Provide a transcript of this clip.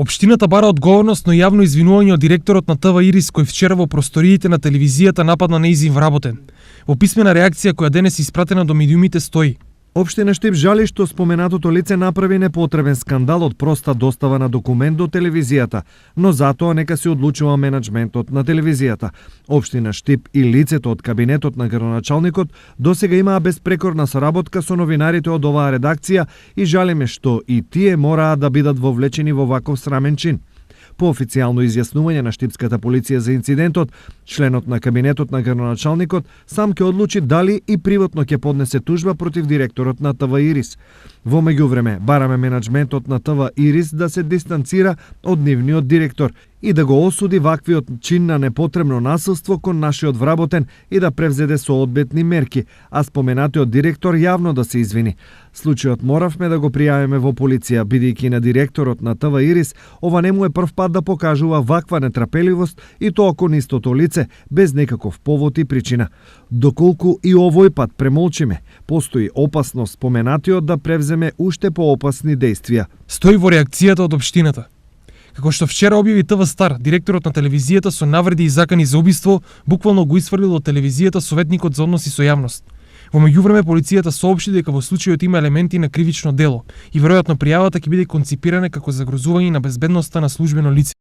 Општината бара одговорност, но јавно извинување од директорот на ТВ Ирис кој вчера во просториите на телевизијата нападна нејзин вработен. Во писмена реакција која денес испратена до медиумите стои: Општина Штип жали што споменатото лице направи непотребен скандал од проста достава на документ до телевизијата, но затоа нека се одлучува менаџментот на телевизијата. Општина Штип и лицето од кабинетот на градоначалникот досега имаа безпрекорна соработка со новинарите од оваа редакција и жалиме што и тие мораа да бидат вовлечени во ваков срамен чин. По официјално изјаснување на штипската полиција за инцидентот, членот на кабинетот на градоначалникот сам ќе одлучи дали и приватно ќе поднесе тужба против директорот на ТВ Ирис. Во меѓувреме, бараме менаџментот на ТВ Ирис да се дистанцира од нивниот директор и да го осуди ваквиот чин на непотребно насилство кон нашиот вработен и да превзеде соодветни мерки, а споменатиот директор јавно да се извини. Случајот моравме да го пријавиме во полиција, бидејќи на директорот на ТВ Ирис ова не му е прв пат да покажува ваква нетрпеливост и тоа кон истото лице, без некаков повод и причина. Доколку и овој пат премолчиме, постои опасност споменатиот да превземе уште поопасни действија. Стои во реакцијата од општината. Како што вчера објави ТВ Стар, директорот на телевизијата со навреди и закани за убиство буквално го исфрлил од телевизијата советникот за односи со јавност. Во меѓувреме полицијата соопшти дека во случајот има елементи на кривично дело и веројатно пријавата ќе биде конципирана како загрозување на безбедноста на службено лице.